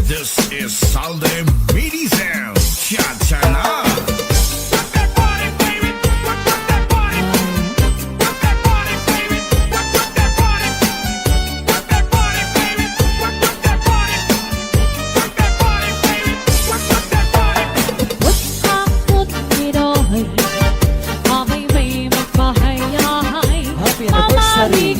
This is Salde Medizen. Cha-cha na. Happy anniversary!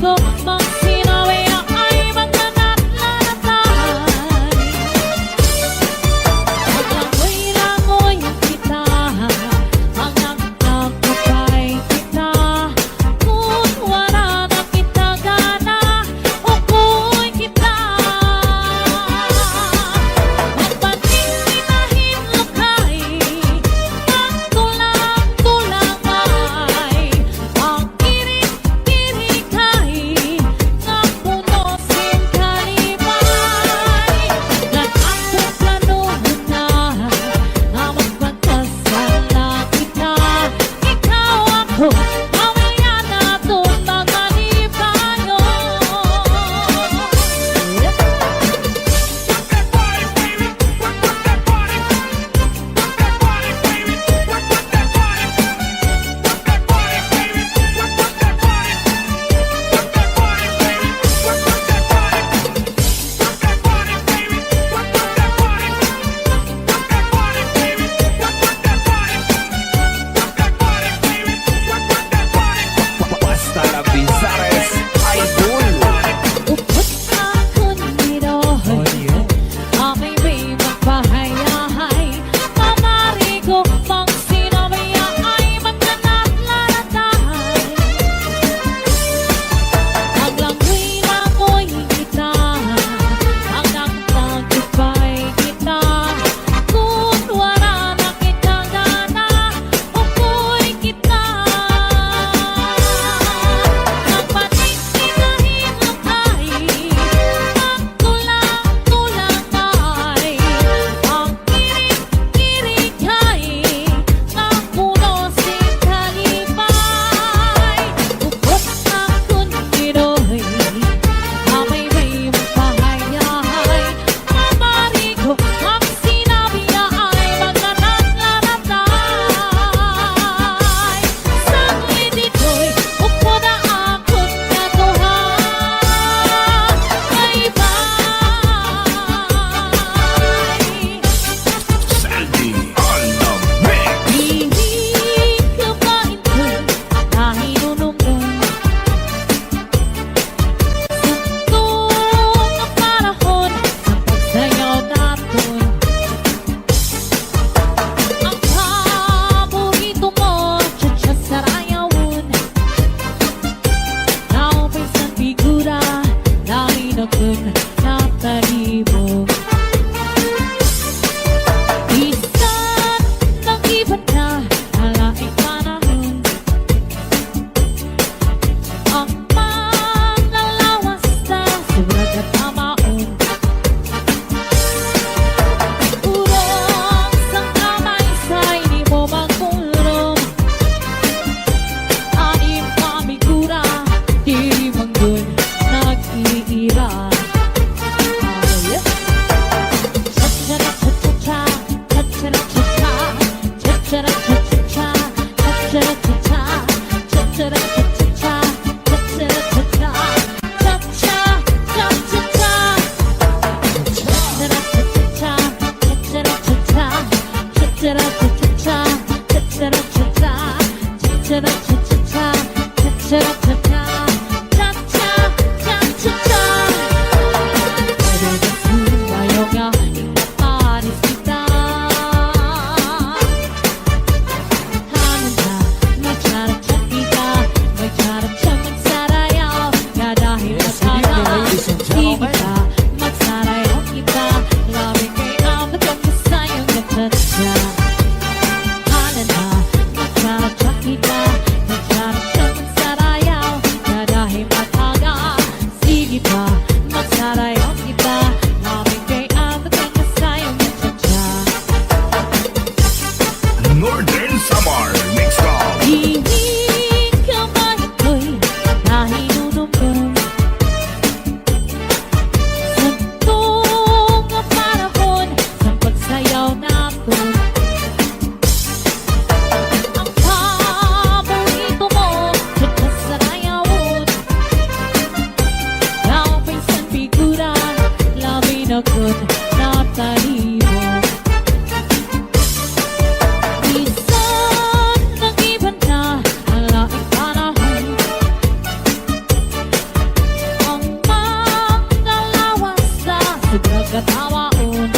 pagkatawaon.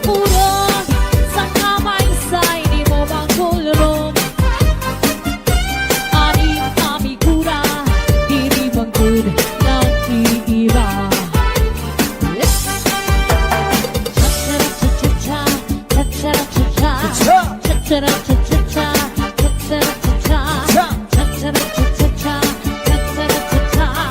Purong sa kamay sa'y di mo magkulong. Ani amigura, diri manggod ng iiba. Cha-cha-cha-cha-cha, cha-cha-cha-cha, cha-cha-cha-cha-cha, cha-cha-cha-cha, cha-cha-cha-cha-cha, cha-cha-cha-cha,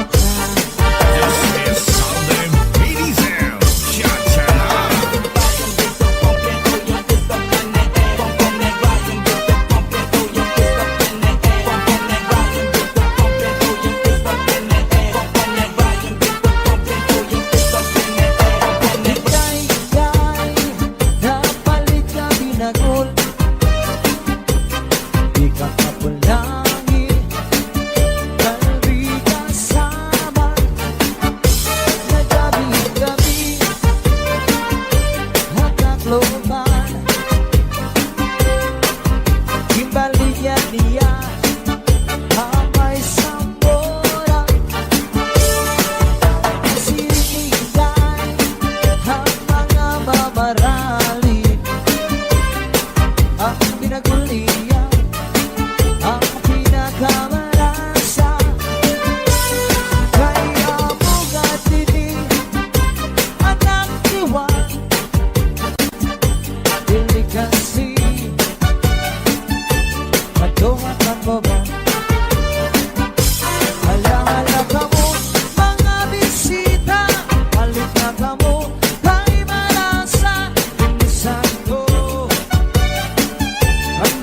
This is Sunday Mini Sound. Cha-cha-la. Ligay-ligay, napalit ka binagol. Di ka kapulangi, kalbi kasama. Nagabi-gabi, hatak-loban. Kimbaliya-liya, hamay sambora. Siringay, ang mga mamarali. Ang pinagulian, ang pinakamarasa. Kaya mo gatinig, anak iwan. Delikasi, matungatan mo ba? Hala-hala ka mo, mga bisita. Palit na ka mo, kay malasa. Pinsan ko, ang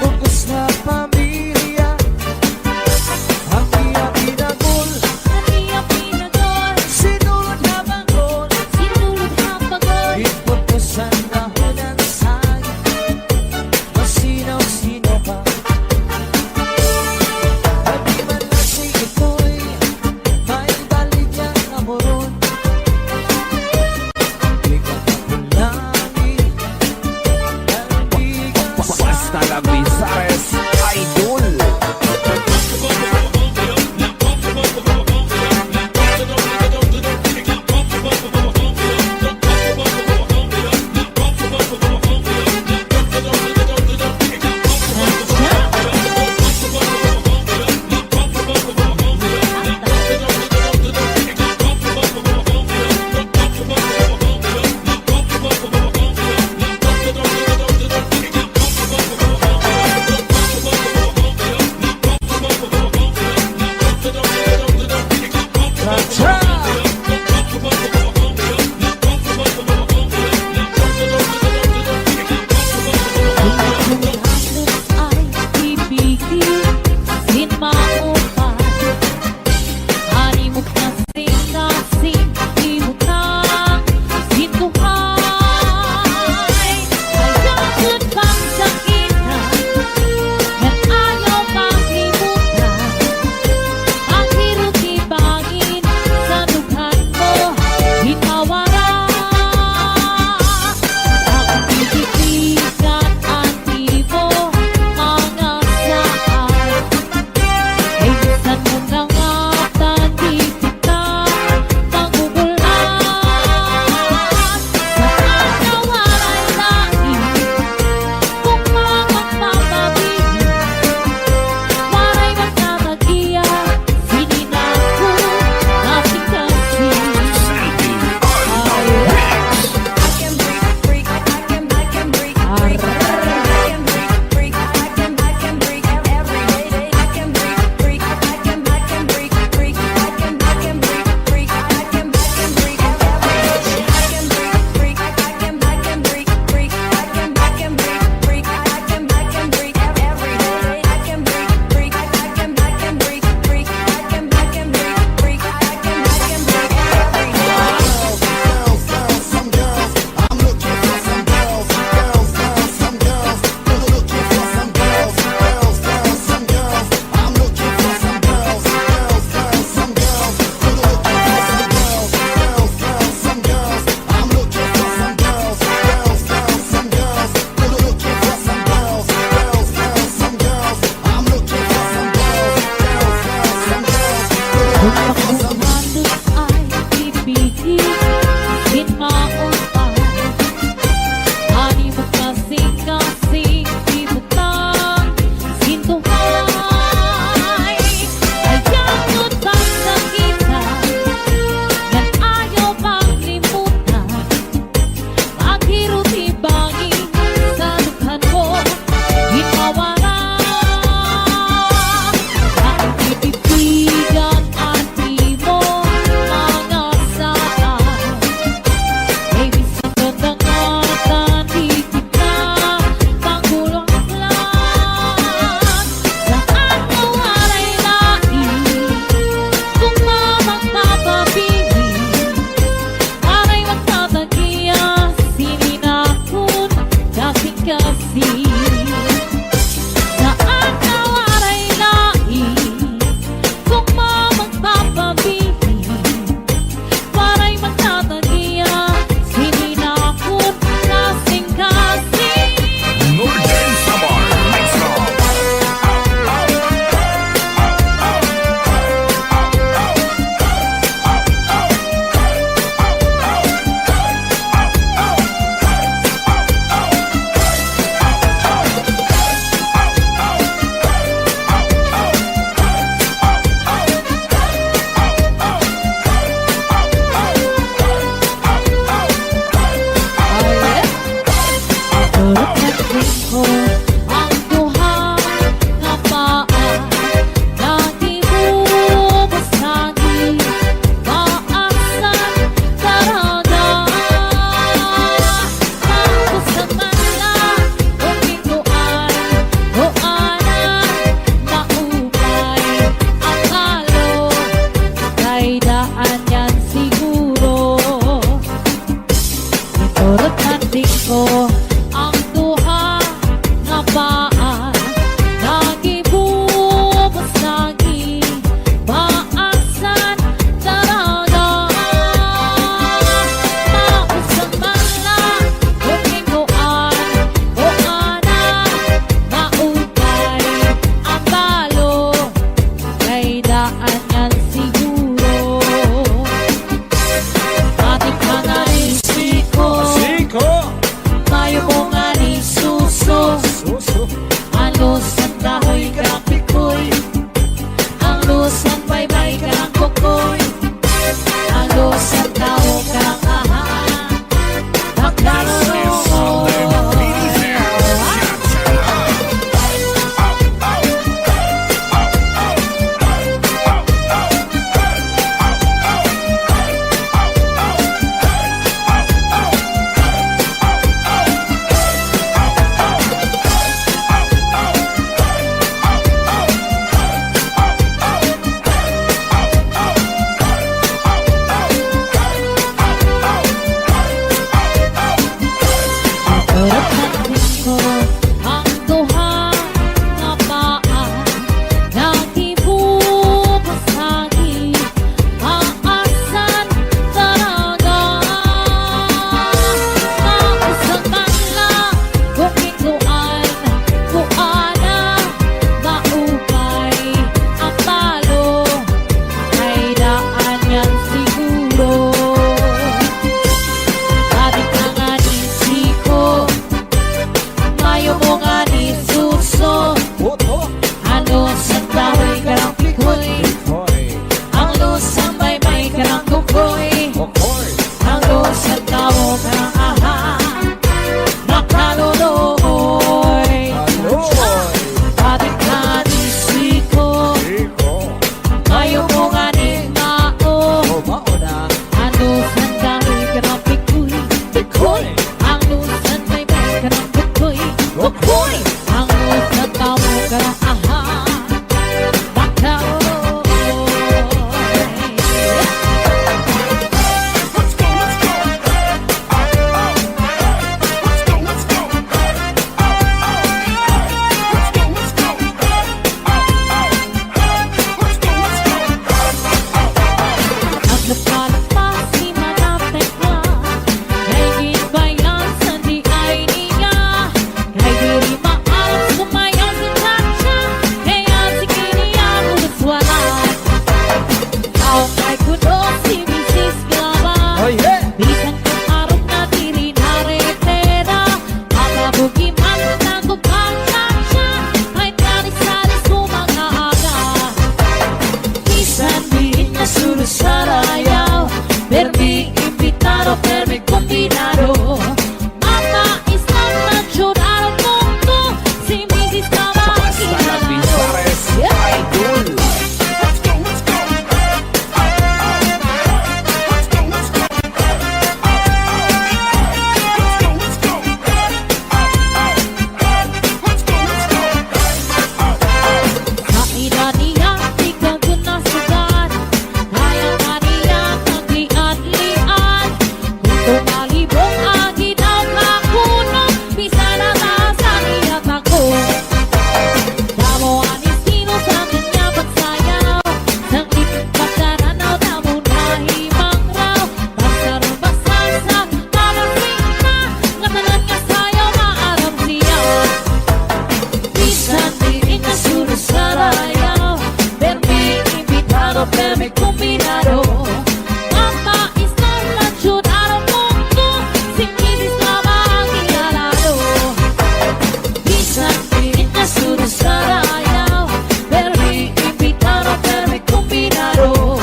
puro sarayaw, permi invitado, permi combinado.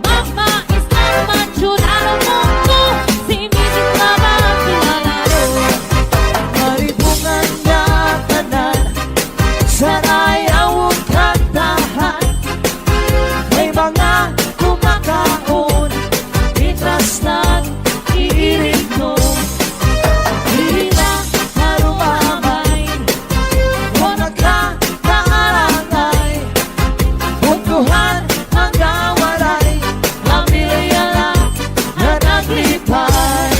Mamma is not macho, lalo mundo, si music lava pinalaro. Maribungan na tanan, sarayaw ang kantahan. May mga kumakaon, itras ng iirig mo. Hindi na marumamay, o nagkakaarangay. Buntuhan ang gawaray, pamilya lang na naglipay.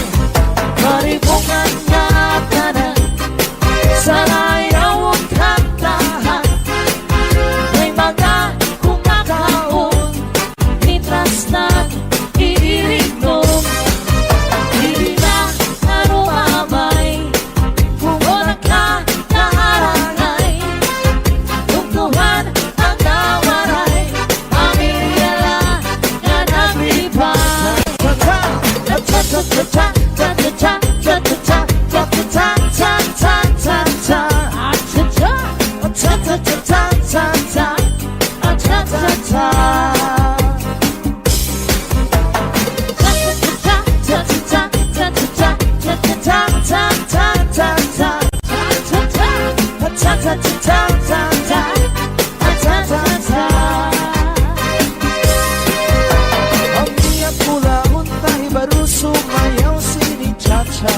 Maribungan na tanan, sarayaw ang kantahan. May mga kumakaon, Mitras ng iirig mo, hindi na narumamay, kung nagkakaarangay. Tungtuhan ang gawaray, pamilya lang na naglibay. cha-cha, cha-cha, cha-cha, cha-cha, cha-cha, cha-cha, cha-cha, cha-cha, cha-cha, cha-cha, cha-cha, cha-cha. Ang niya pula untay baru sumayaw sini cha-cha.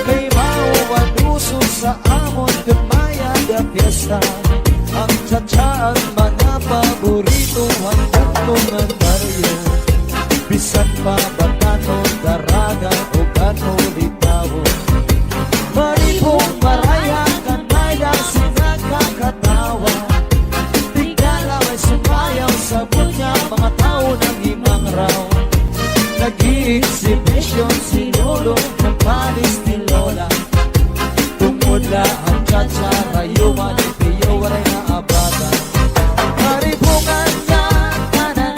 Kay mauwan uso sa amon gamaya da fiesta. Ang cha-cha ang mga paborito hanggang tungan baryo. Bisan pa batano, daraga o gano litawo. Maribong maraya kanaya sinagkakatawa. Tigala may sumayaw sa bunya, mga tao ng imang raw. Nag-i-exhibition si Lolo ng panis ni Lola. Tungkol na ang cha-cha, rayuman ni Pio, waray na abada. Maribungan na tanan,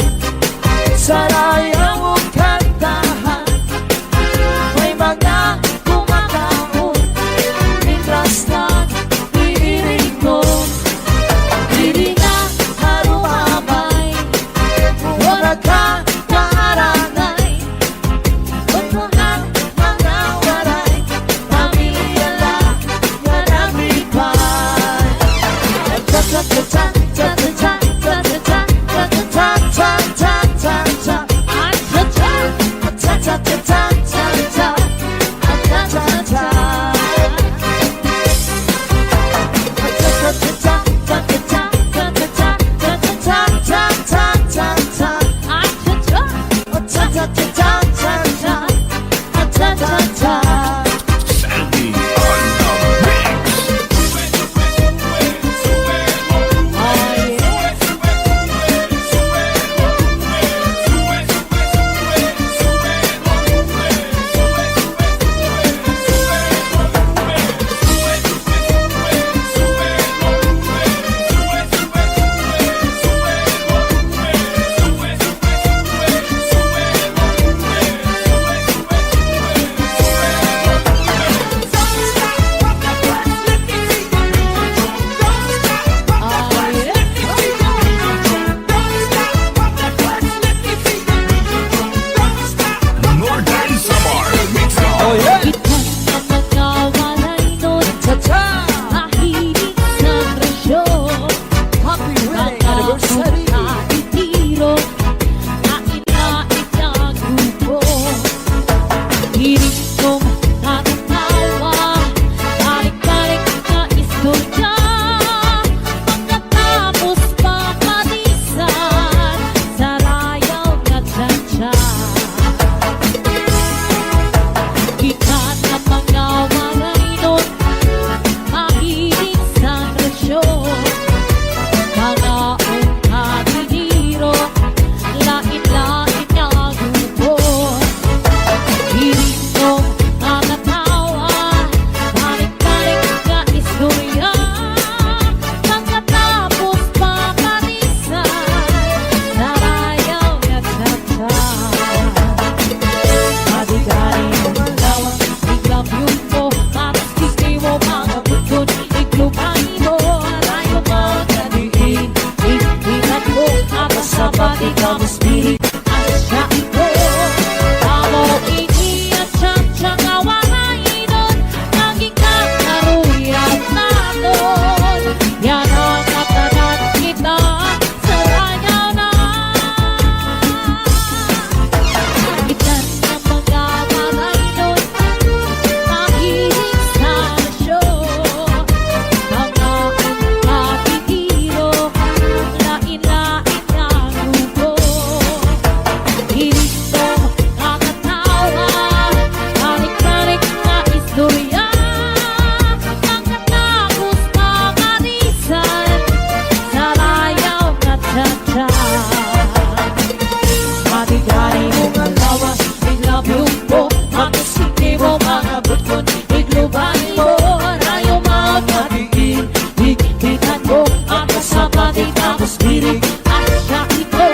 ko at sa pati tapos birig at syaki ko.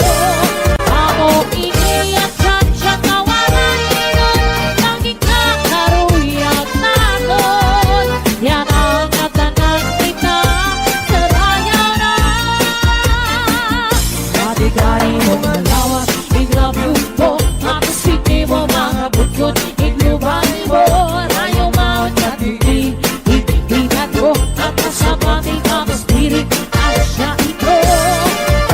Amo ini at siya kawalan iyon, lagi kakaruyag na nun. Yan ang katanan kita, saraya na. Matigari mo malawat, Iglabyo ko, tapos hindi mo mga bukod. Iglubang mo, rayo mawag at hindi hinat ko at sa pati tapos birig at siya ito.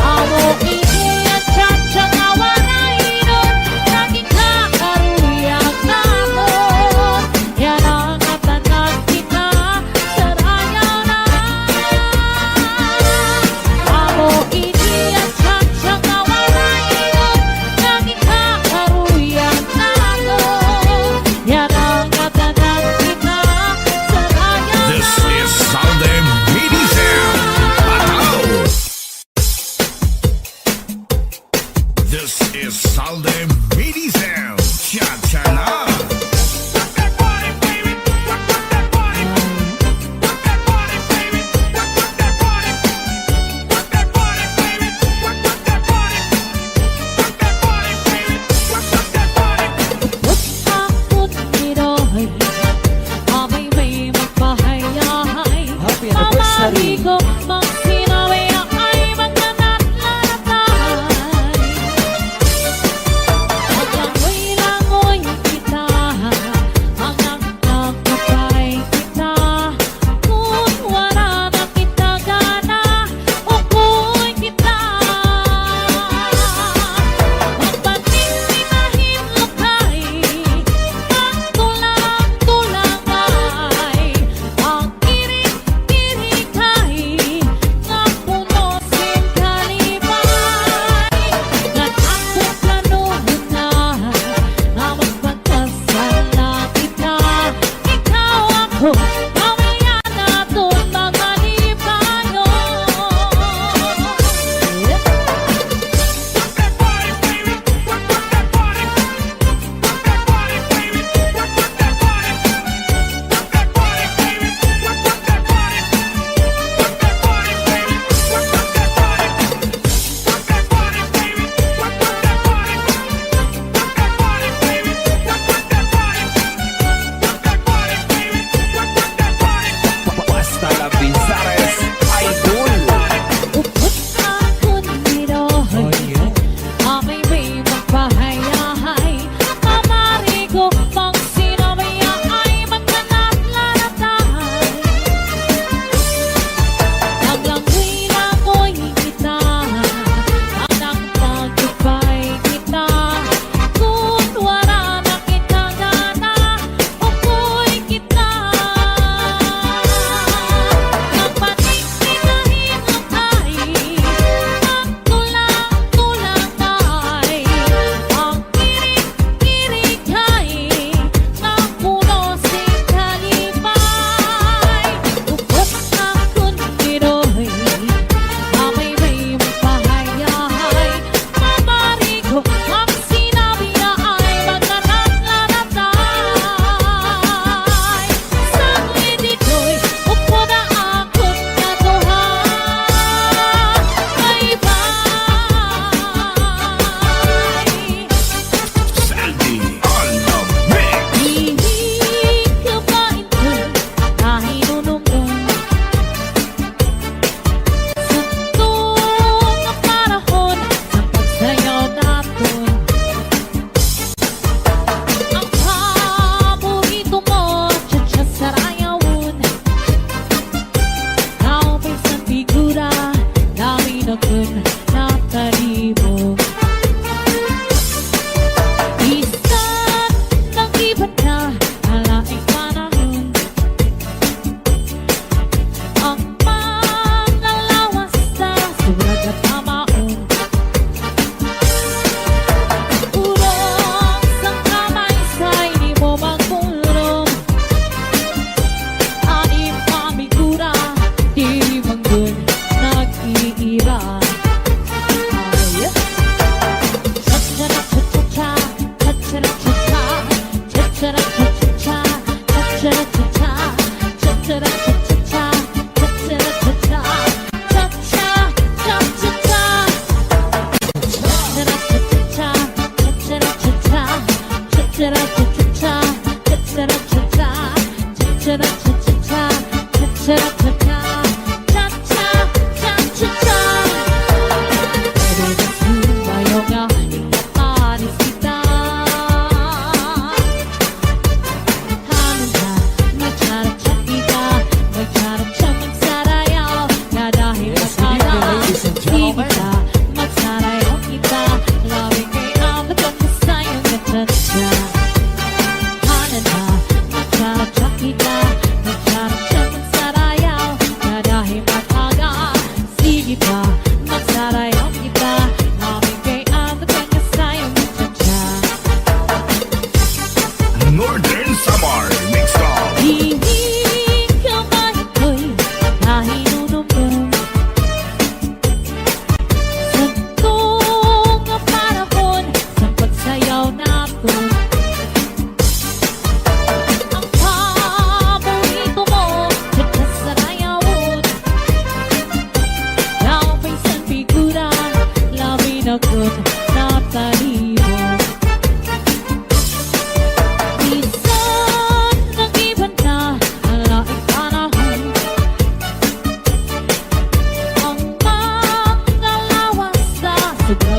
Amo ini at siya kawalan iyon, lagi kakaruyag na nun. Yan ang katanan kita, saraya na. Amo ini at siya kawalan iyon, lagi kakaruyag na nun. Yan ang katanan kita, saraya na. This is Salde Midi Sound. Ataw! This is Salde Midi Sound. Cha-cha na! Takot niroy, abay may magpahayahay. Happy anniversary. Pamari ko magsinawi ay magnanat-lanatay. Maglangoy-langoy kita, ang nagkakapay kita. Kung wala na kita gana, ukuy kita. Magpatinginahin lukay, ang tulang-tulang ay, ang kirig-kirig ay,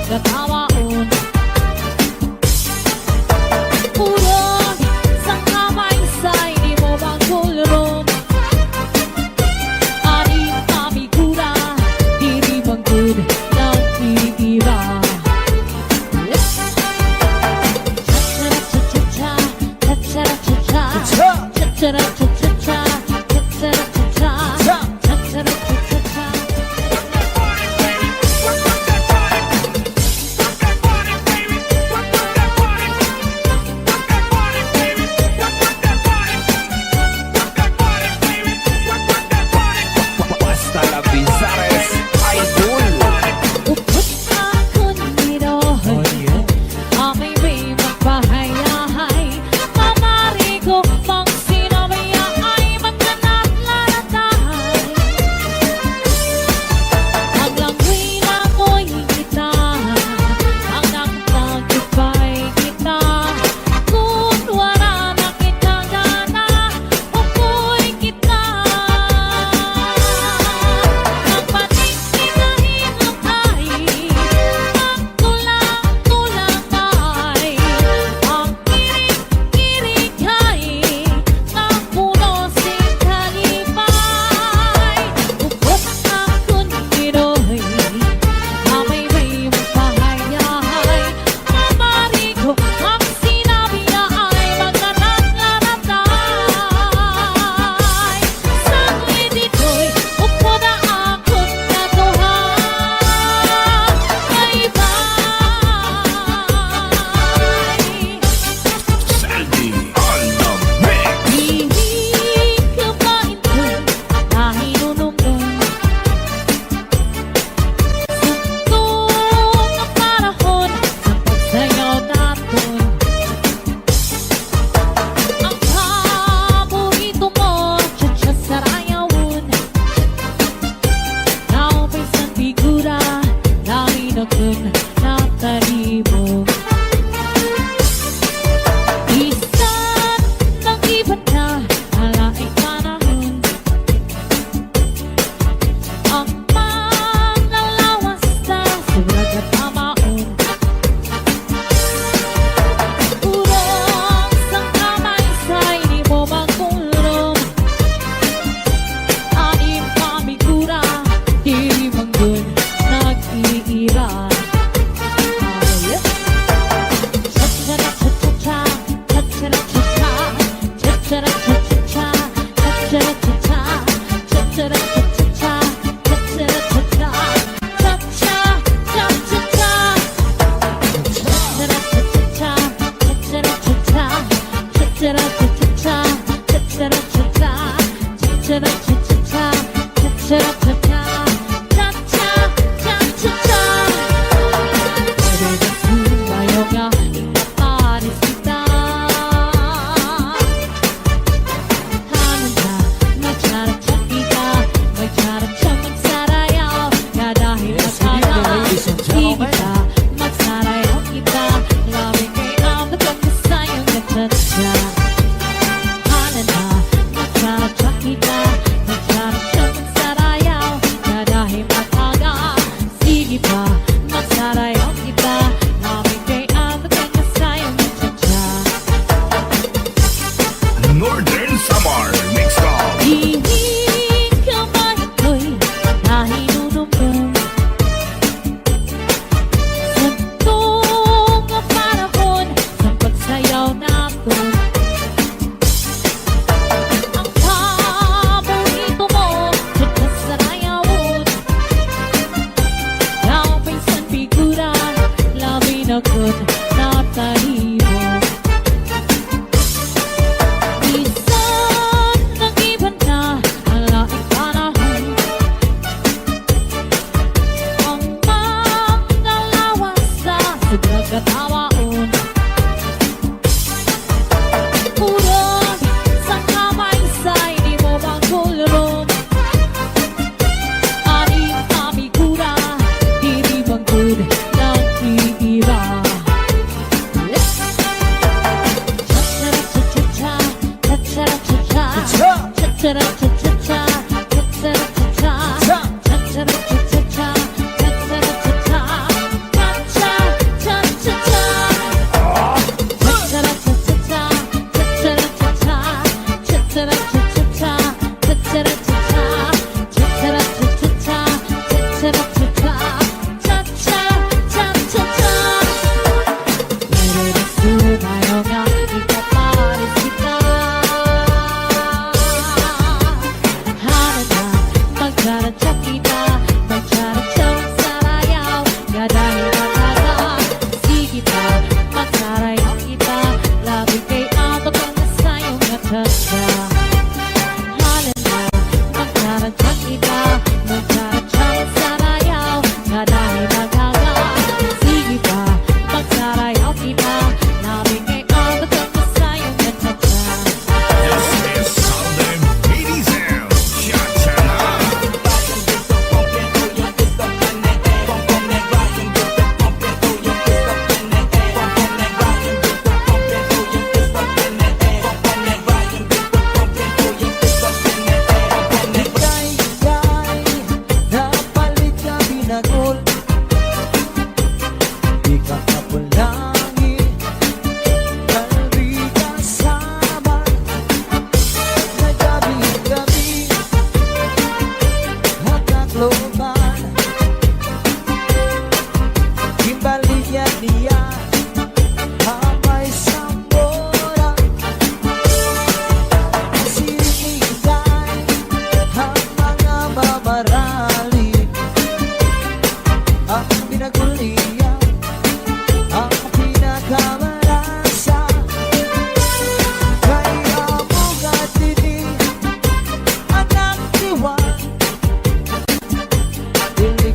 pagkatawaon. Purong sang kamay sa'y di mo magkulong. Ari kami kura, diri manggod nag-iiba. Cha-cha-cha-cha-cha, cha-cha-cha-cha, cha-cha-cha-cha-cha, cha-cha-cha-cha, cha-cha-cha-cha-cha. Basta la Pizares Idol. Upot ako nito, amay may magpahayahay. Mamari ko mang sinabaya ay magkanat-laratay. Ang langoy na mo'y kita, ang nagtagupay kita. Kung wala na kita gana, upoy kita. Ang panig-tingahing lukay, ang tulang-tulang ay, ang kirig-kirig ay, ang puno sing kalipay. Upot ako niro'y, amay may magpahayahay. Mamari ko ang sinabi na ay magkanat-laratay. Saglit ito'y upo na akong natuhan. Bye-bye. Sandy on the mix. Hiling ka ba ito na hinunumdum? Santong ang panahon sa pagsayaw natin. Ang paborito mo, tsa-tsa sarayawon. Naupay sa figura, dami na kun natalibog. Isan ng iba na alaing panahon. Ang manlalawas na sulag at tamaon. Urong sang kamay sa'y di mo magkulong. Anim kami kura, di manggun nag-iiba. Cha-cha-cha-cha-cha, cha-cha-cha-cha-cha, cha-cha-cha-cha-cha, cha-cha-cha-cha, cha-cha-cha-cha-cha, cha-cha-cha-cha, cha-cha-cha-cha-cha, cha-cha-cha-cha-cha, cha-cha-cha-cha, cha-cha-cha-cha-cha, cha-cha-cha-cha, cha-cha-cha-cha-cha, cha-cha-cha-cha, cha-cha-cha-cha. Pwede ba sumayaw nga, ipaparis kita? Hanan ka, magsaratsa kita, magsaratsa magsarayaw. Dahil Yes, good evening, magkala, ladies and di gentlemen. kita, magsarayaw kita. Labing kay ang nagkakasayang nagtatsa. Hanan ka, magsaratsa kita, magsaratsa magsarayaw. Dahil magkala, sige pa, magsarayaw kita. Labing kay ang nagkakasayang nagtatsa. Northern Samar Mix Call. Hiling ka ba ito'y nahinunumdum? Santong ang panahon sa pagsayaw natin. Ang paborito mo, tsa-tsa sarayawon. Naupay sa figura, labi na kun natalibog. Isan ng iba na alaing panahon. Ang manlalawas sa sulag at tawaon. Urong sang kamay sa'y di mo magkulong. Aning kami kura, diri manggod nag-iiba.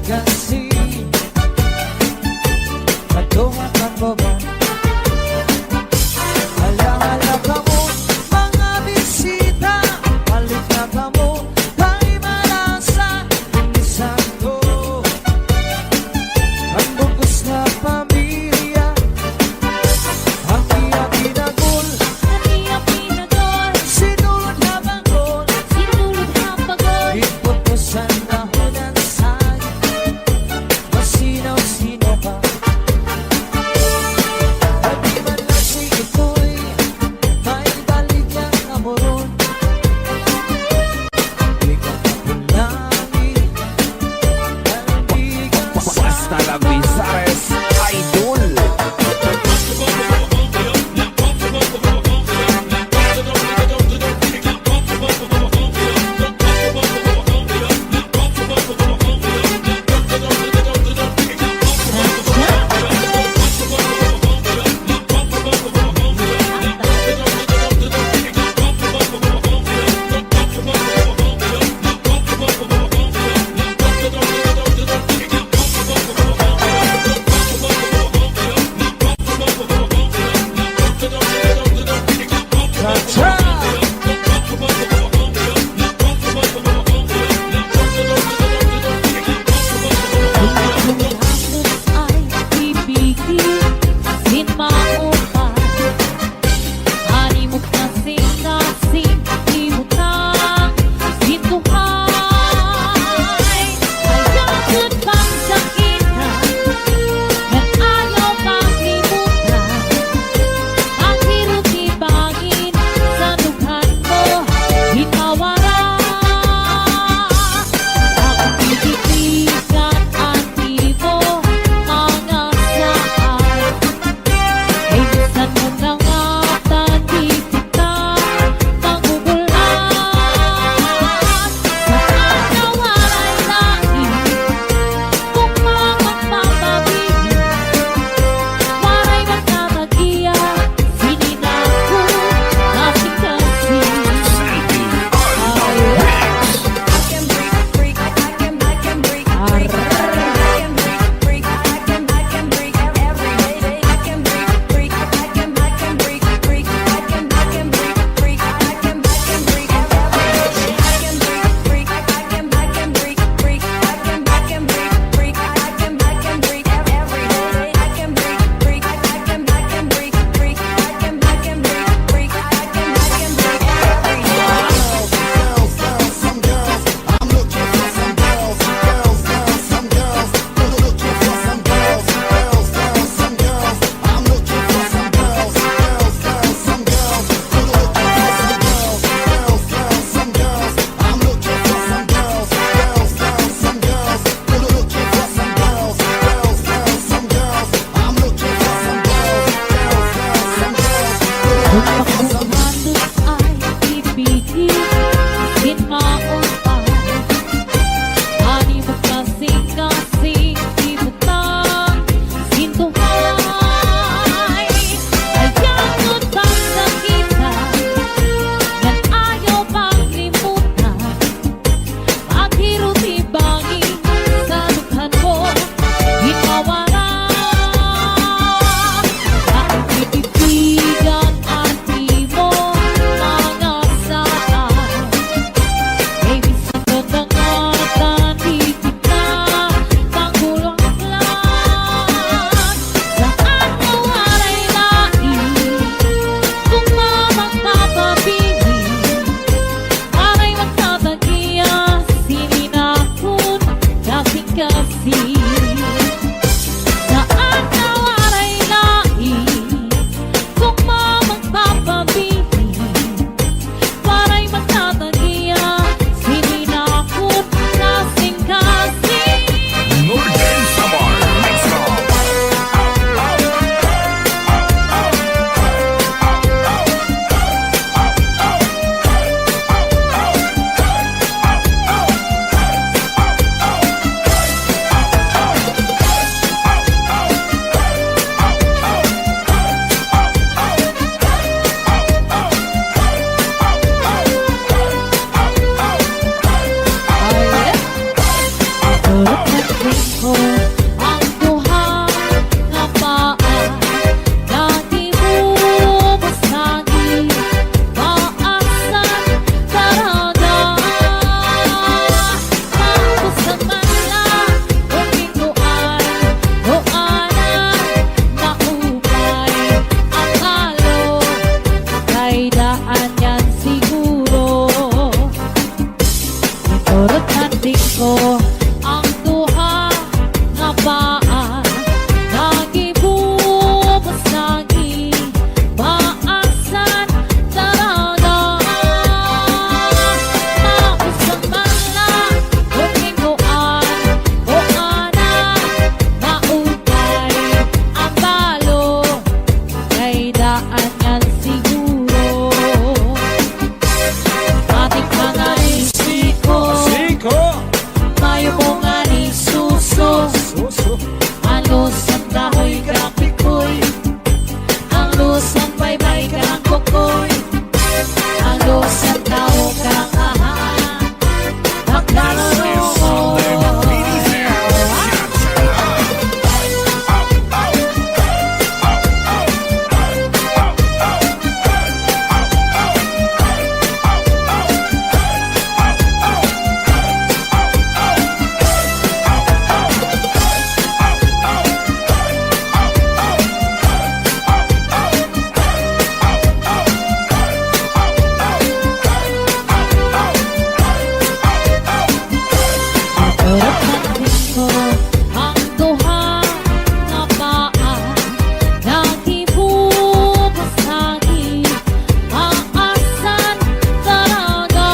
kasi Patungan mo ba? Alaala ka mo, mga bisita Balik na ka mo, kay malasa Inisan ko ang bugos na pamilya Ang iya pinagul, sinulod na bangkol Ipot mo sa nahunan sa'yo Masinaw-sino ka At di man lang si ito'y may balik ang amoron Di ka kapulangin, nalbigan Basta lang Misares Idol. Turut ko ang duha nga paa nagihubos lagi maasan karada tapos naman lang huminguan doana maupay ang alo kay daan yan siguro turut ko ang duha nga paa nagibubos lagi maasan tarada tapos naman lang huminguan o ana maupay ang balo kay daan yan siguro ating mga isiko Siko mayo mo nga ni suso Suso alos ang kahoy grapikoy ang lusang baybay karang kukoy ang lusang tao karang aha This is Southern BD Sound. ko ang duha nga paa nagibubos lagi maasan talaga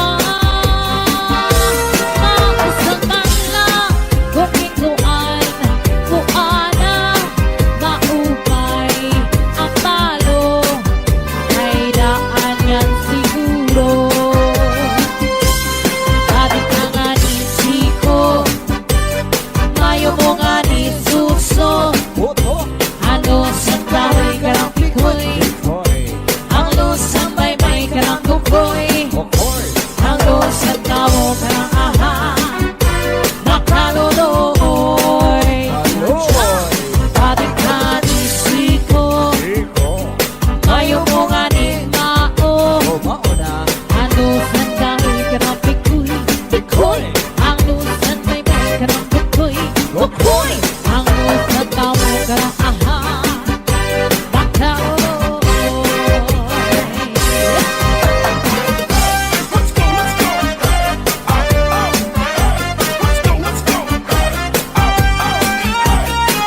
tapos naman lang huminguan kuana maupay ang talo kay daan yan siguro adik na nga ni siko mayo mo nga ni suso Oto ano sa kahoy karang pikoy Koy ang lusang baybay karang kukoy Kokoy ang lusang tao karang aha nakaluloy Aloy adik na ni siko Siko mayo mo nga ni mao Mauna ano sa kahoy karang pikoy pikoy ang lusang baybay karang kukoy kukoy ang lusang tao karang aha Let's go, let's go. Let's go, let's go.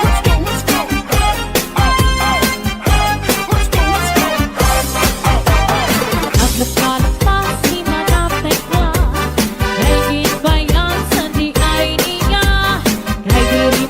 Let's go, let's go. Let's go, let's go. Ang nagpalpas si manapit na kay ginbayan sa di ay niya kay diri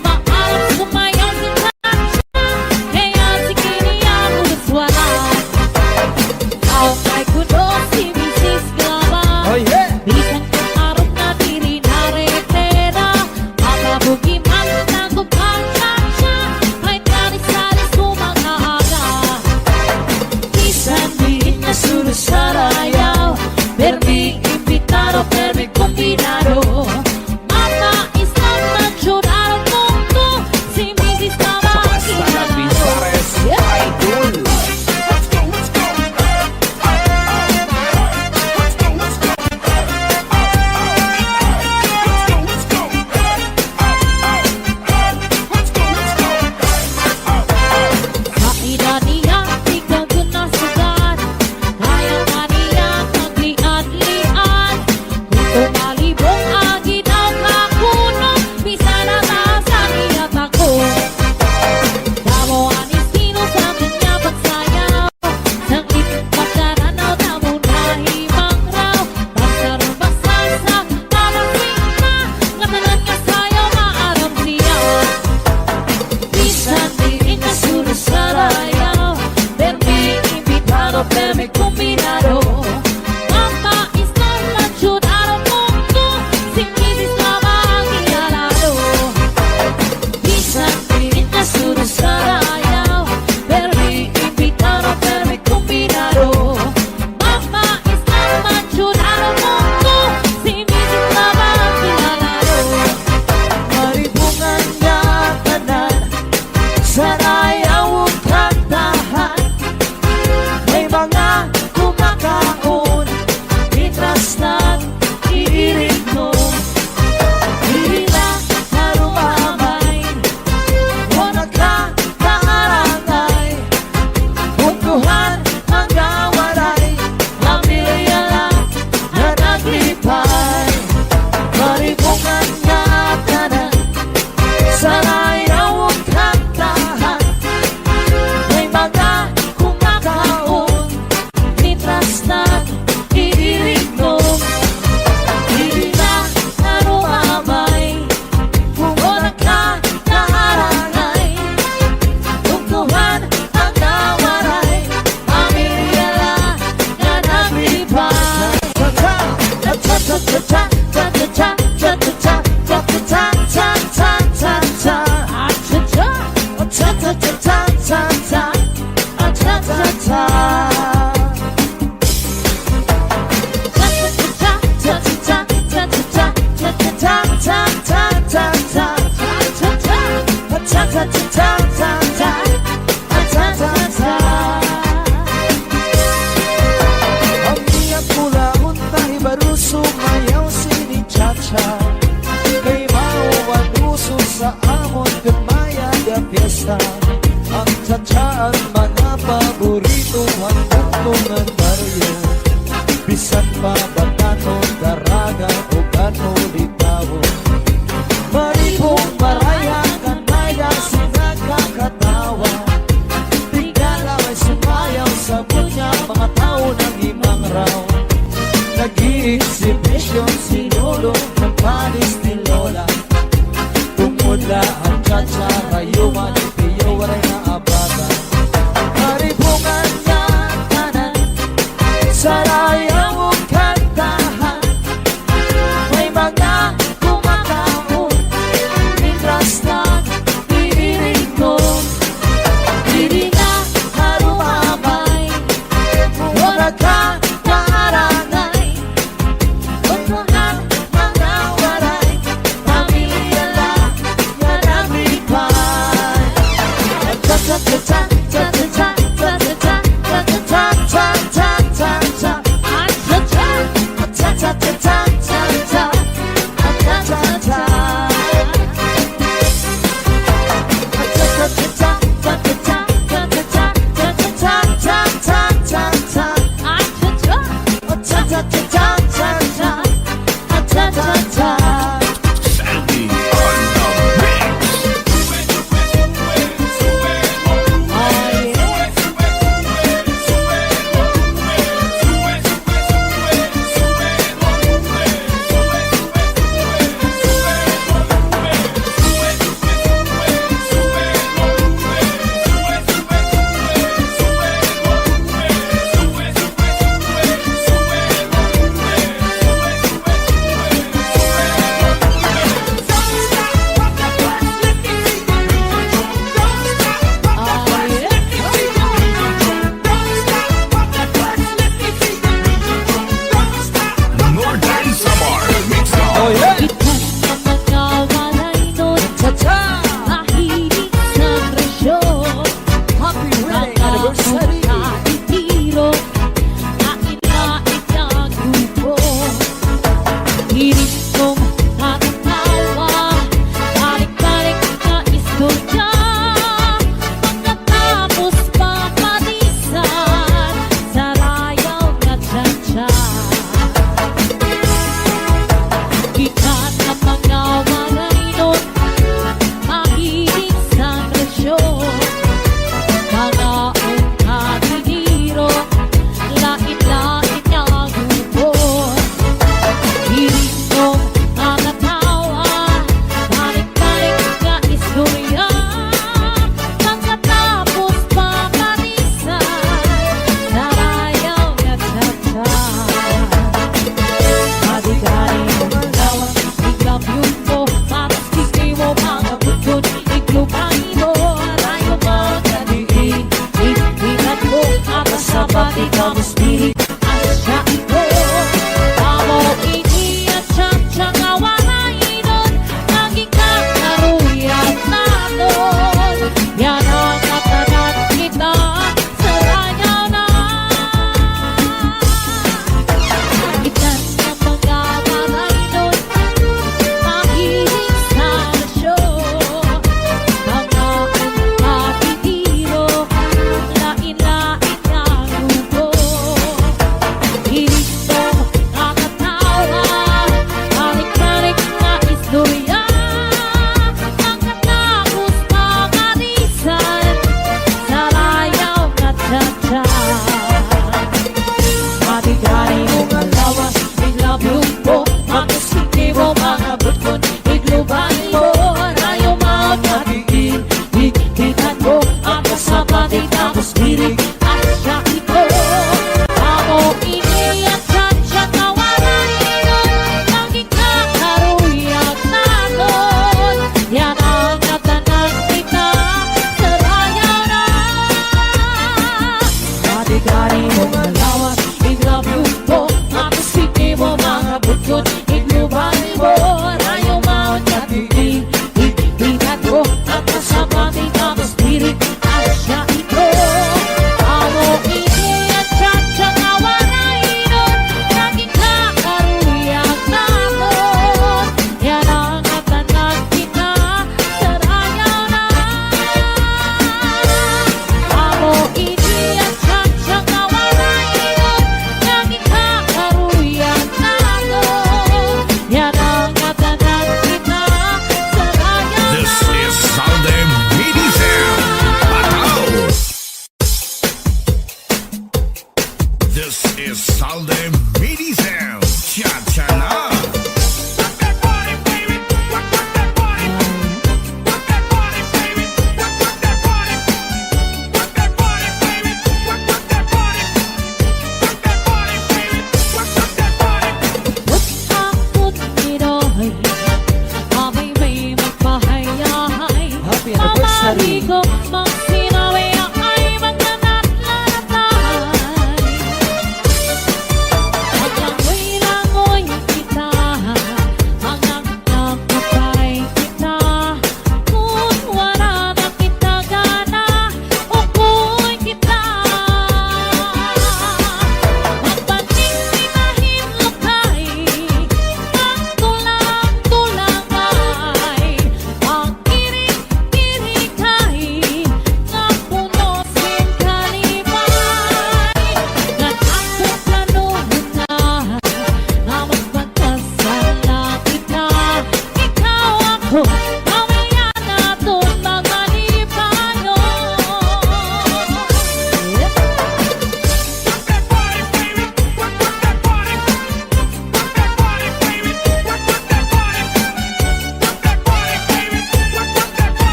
Ta-ta-ta-ta-ta, ta-ta-ta-ta. Ang iyak mula untay baru sumayaw sini-cha-cha. Kay mauwan uso sa amon gamaya da fiesta. Ang cha-cha ang mga paborito hanggang tungan baryo. Bisan pa batano, daraga o gano litawo. Maripong maraya kan maya sinagkakatawa. Tigala ay sumayaw sa bunya mga tao ng imang raw. Nag-i-exhibition si Lolo ng panis ni Lola. Tumula ang cha-cha rayuman itiyo waray na abada.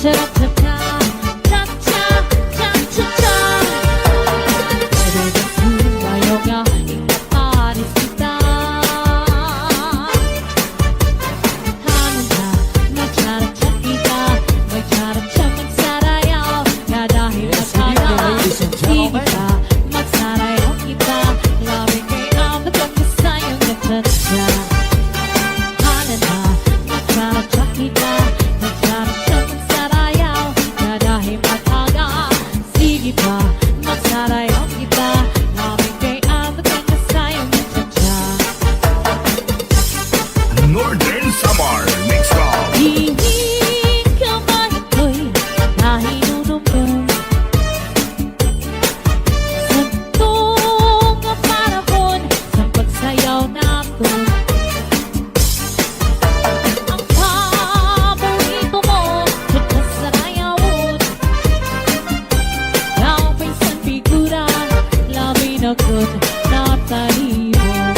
차차라차차 차차차차차 내가 수마여가 인간말이시다 하는다 말차라 찾기다 말차라 참만 살아요 가다히 나타나 이기다 막 살아요 기다 Loving it on the block 사용 차차차 하는다 말차라 찾기다 말차라 참만 살아요 가다히 나타나 이기다 막 살아요 기다 Loving it on the block 사용 차차차 Northern Samar Mix Call. Ihikamay ko'y nahinunumdum Santong ang panahon sa pagsayaw natin Ang paborito mo sa sarayawan Ang pinsan figura, labi na good na talimo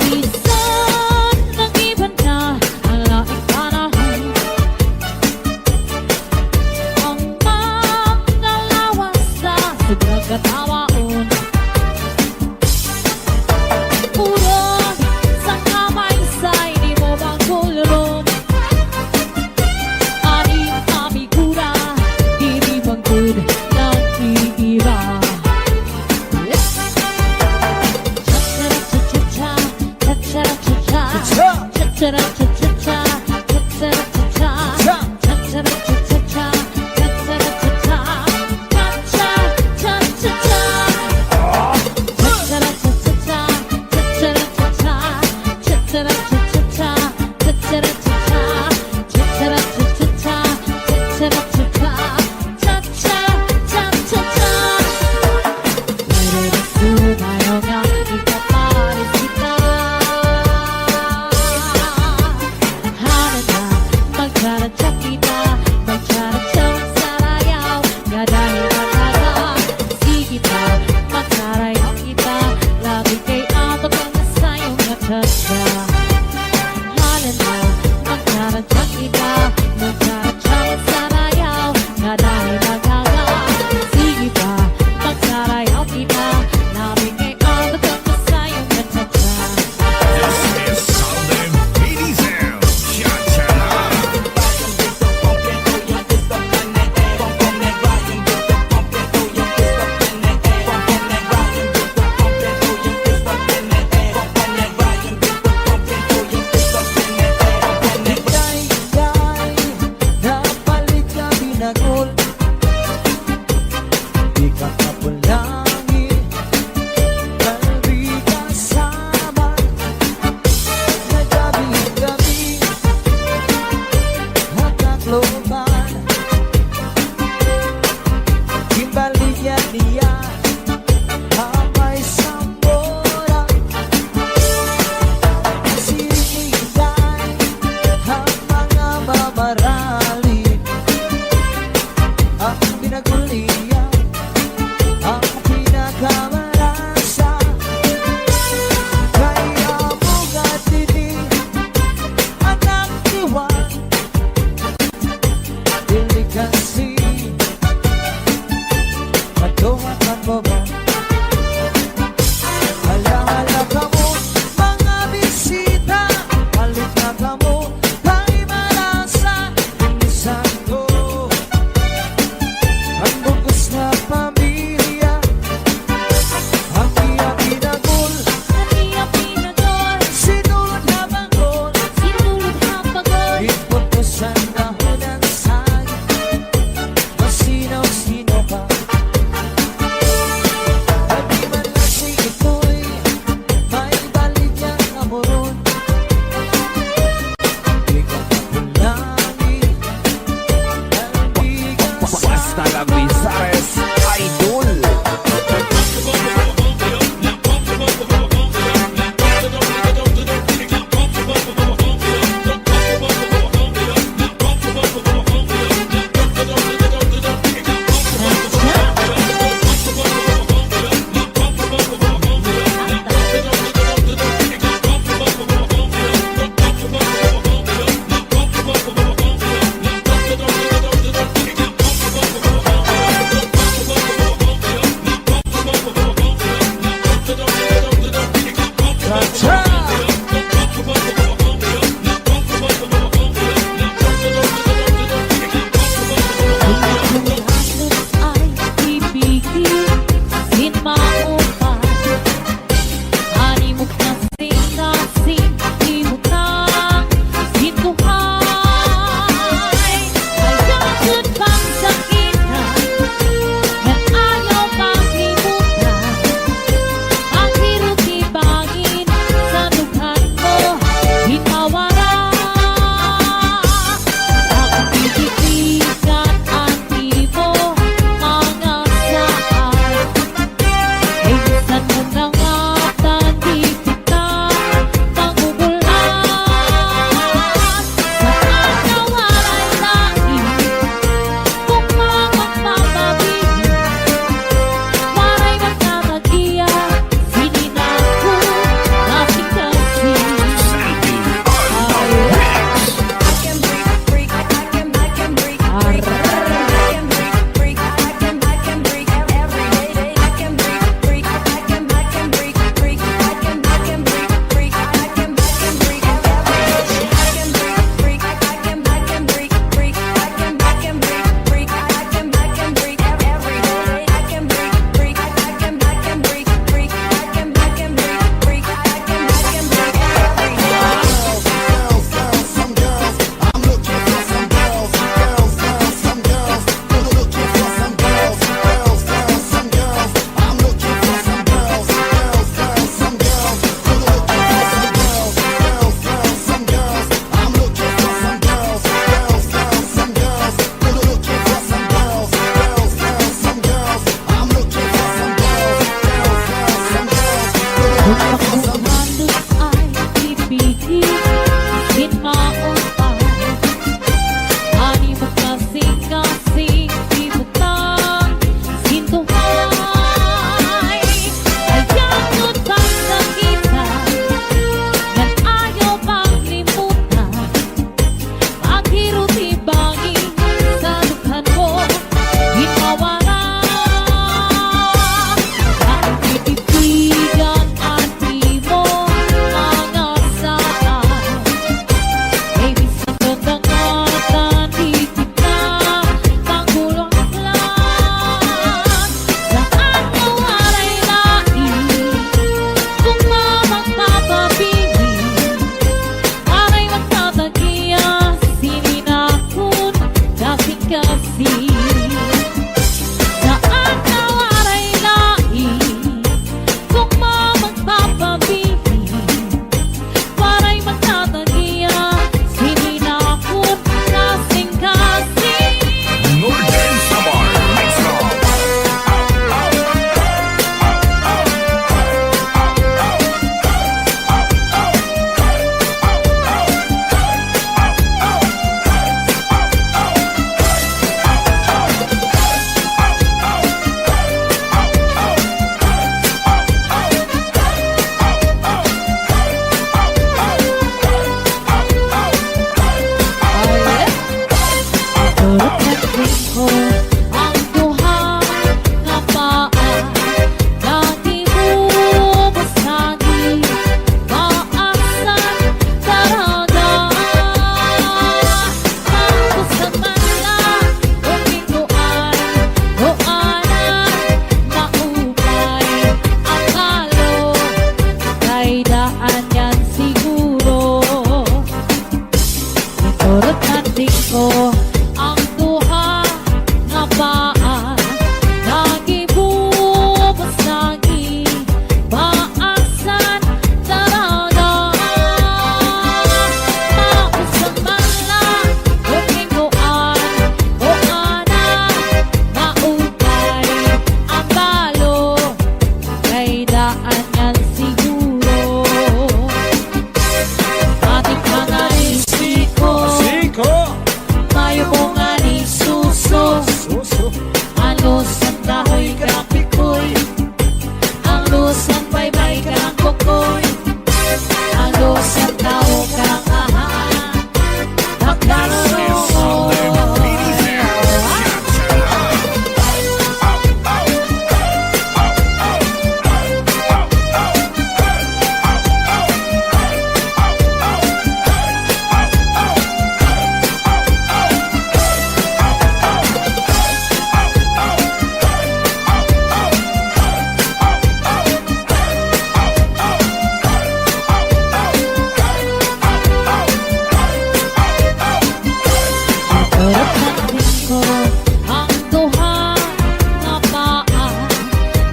Minsan nag-iba na ang laking panahon Ang mga lawas sa sobrang katawaon Puron sa kamay sa hindi mo bang kulong Aning kamigura, hindi bang good nag-iiba This is Southern Midi Sound. Cha-cha-la. Ika'y Saan nawaray lain kung mamagpapabili para'y magtatagiya sininakot kasing-kasing. Northern Samar. Let's go. Turut ko ang duha nga paa nagibubasagi maasan karada tapos naman lang uminduan doanan maupay ang alo kay daan yan siguro iturot natin ko ang duha nga paa nagibubasagi maasan tarada mausaman lang uminduan doanan maupay ang balo kay daan yan siguro ating mga isiko mayo ko nga ni suso alos ang dahoy grapikoy ang lusan pa'y may kangkokoy ang lusan tao kang aha This is Southern Mini Sound. Turut natin ko ang duha nga paa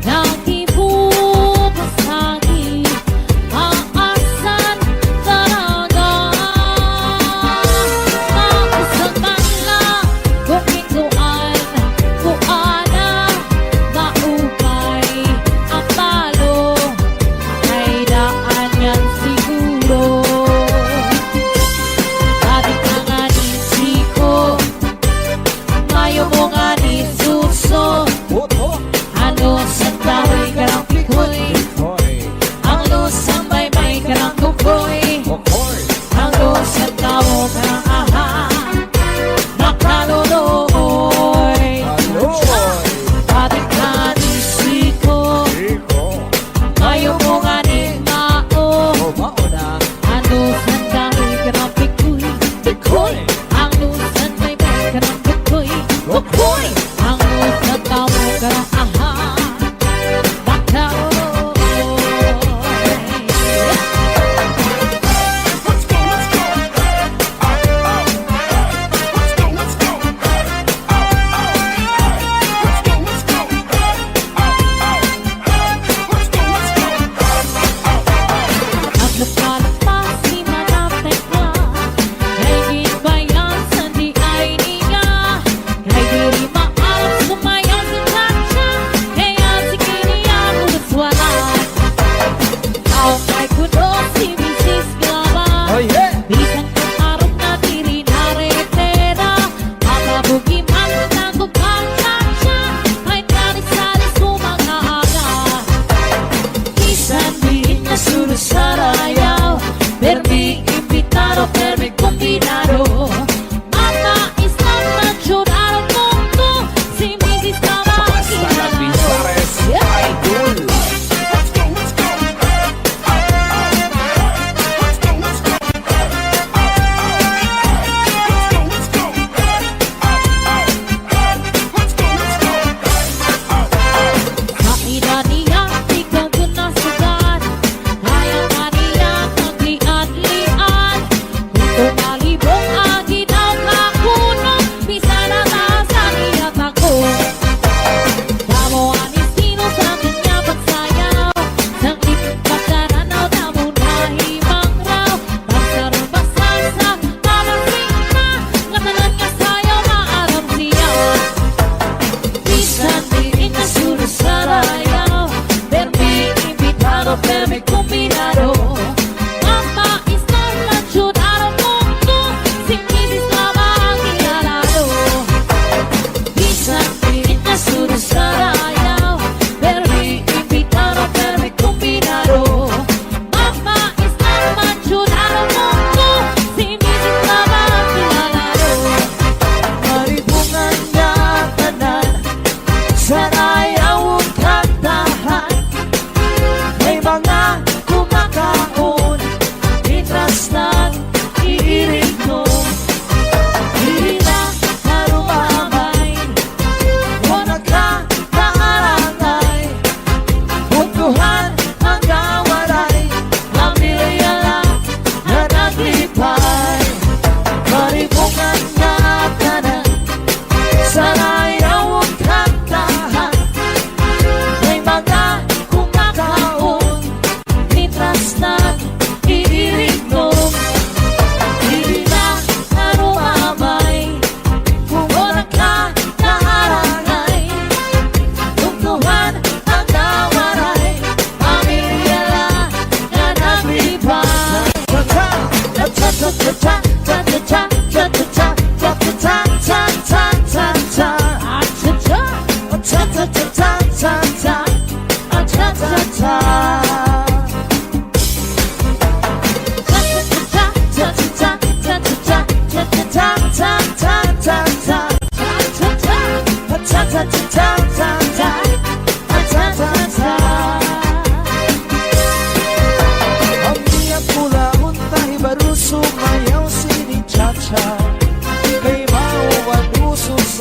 nagibubasagi maasan tarada mausaman lang kuminduan kuana maupay ang palo kay daan yan siguro ating mga nisiko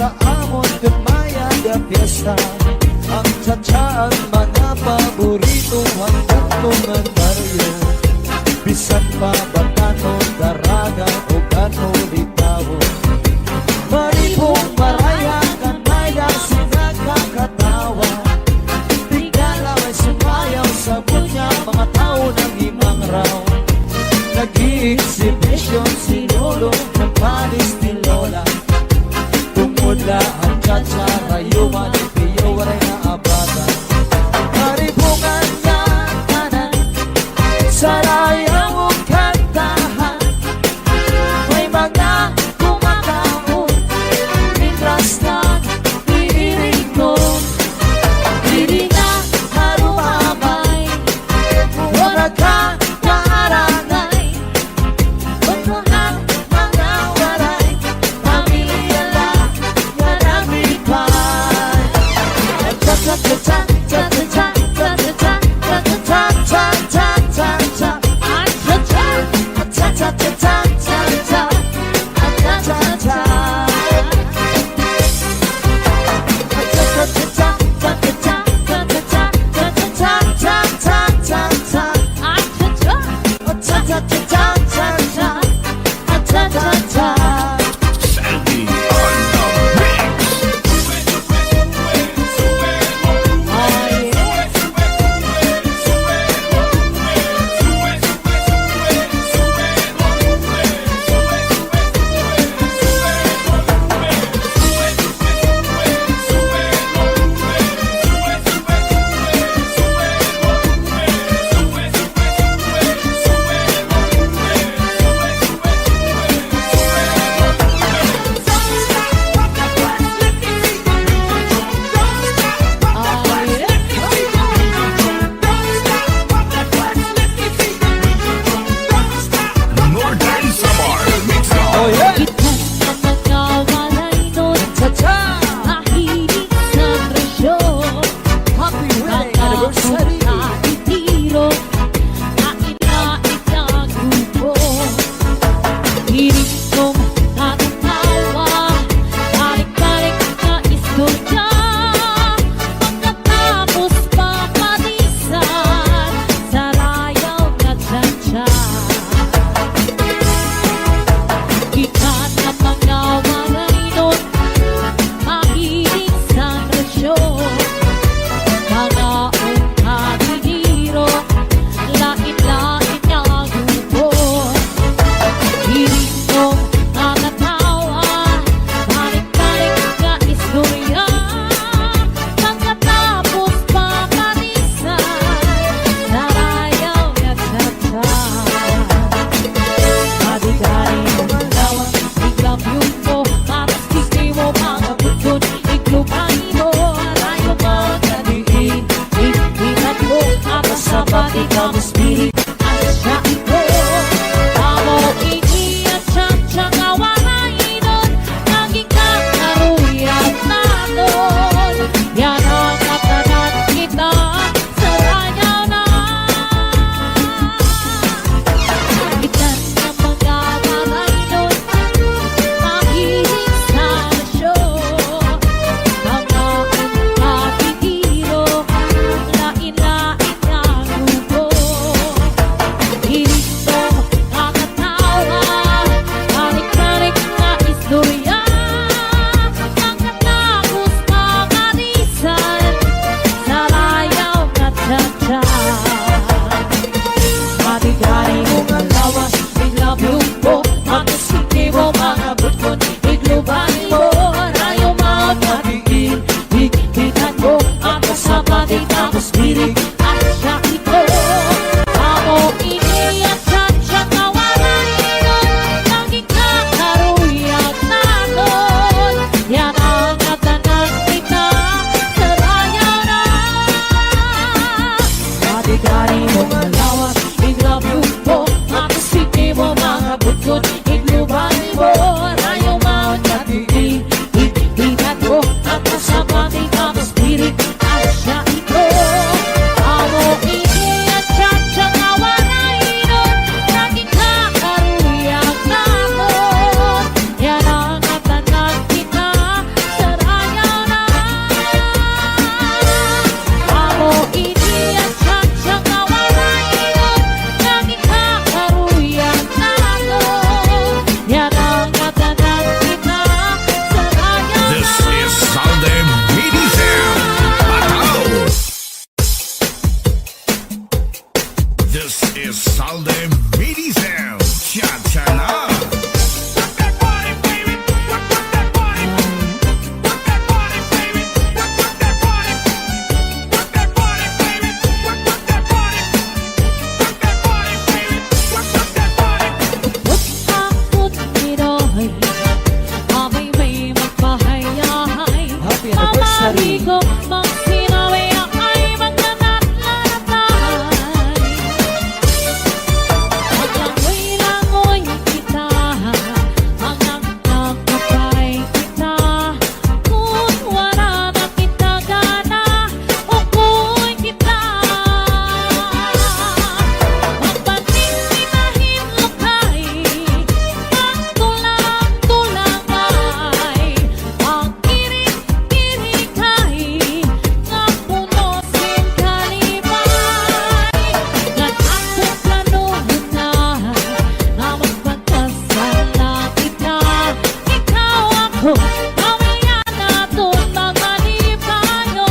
sa amon Tumaya da fiesta ang cha-cha ang mga paborito hanggang tumandaryo bisan pa batano, daraga o gano litawo maripong maraya kan mayang sinagkakatawa tigala ay sumayaw sa bunya mga tao ng imang raw nag-i-exhibition si Lolo ng panis ni Lola tumula ang cha-cha rayuman ni Pio waray na abada maribungan niya kanan sa layang kanta ko mamaya natin magmanip tayo.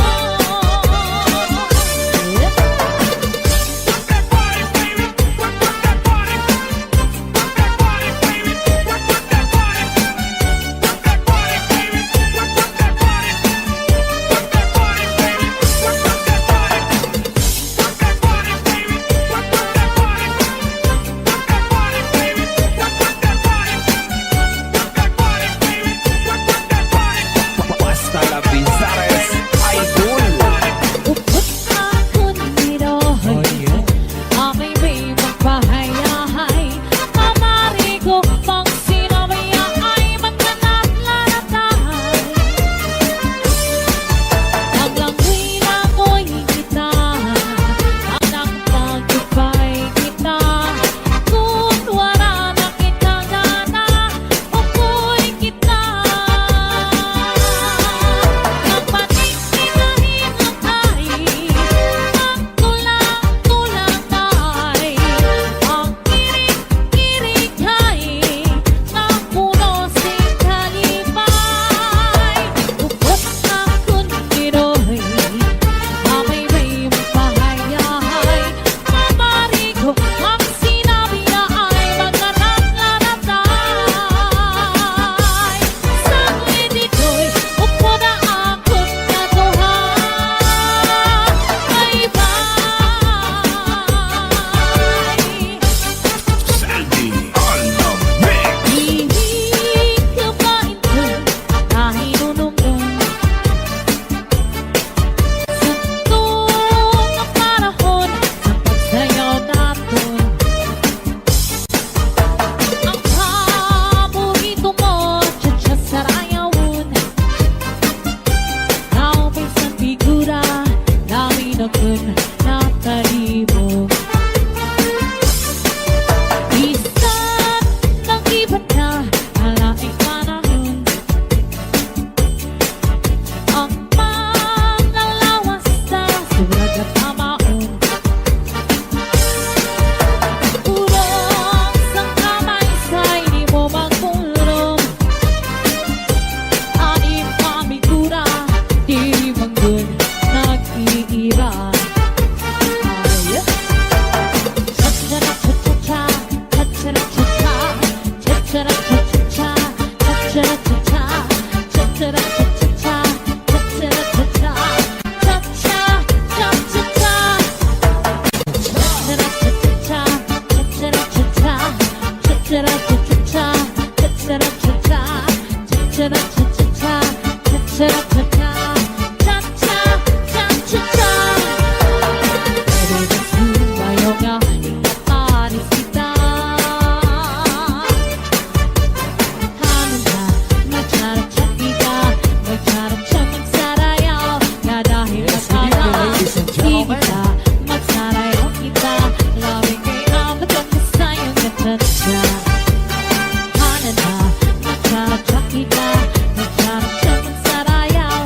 Basta la Bizares Idol. Upot ako dito, amay may magpahayahay. Mamari ko pang sinamaya ay magkanat-lanatay. Naglangoy na ko'y kita, ang nagpagkipay kita. Kung wala na kita gana, ako'y kita. Nagpatik kinahimong ay, magtulang-tulang ay. Ang kirig-kirig ay, napuno si kalipay. Upot akong giroy, amay may magpahayahay. Mamari ko ang sinabi na ay magkanat-lanatay. Saglit ito'y upo na akong natuhan. Bye-bye. Sandy on the mix. Hihig ka ba ito kahit unong-un? Santong ang panahon sa pagsayaw natin. Ang paborito mo, tsa-tsa sa rayawon. Naupisan figura, namin akong natalibog. Isang ng iba na alaing panahon. Ang manlalawas sa surag at pamaon. Urong sang kamay sa'y di mo magpulong. Anim pamigura, di manggun nag-iiba. Ay, cha-cha-cha-cha-cha, cha-cha-cha-cha-cha, cha-cha-cha-cha-cha, cha-cha-cha-cha-cha, cha-cha-cha-cha-cha, cha-cha-cha-cha, Hananda, magtsara-tsara kita, magtsara-tsara magsarayaw.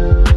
Thank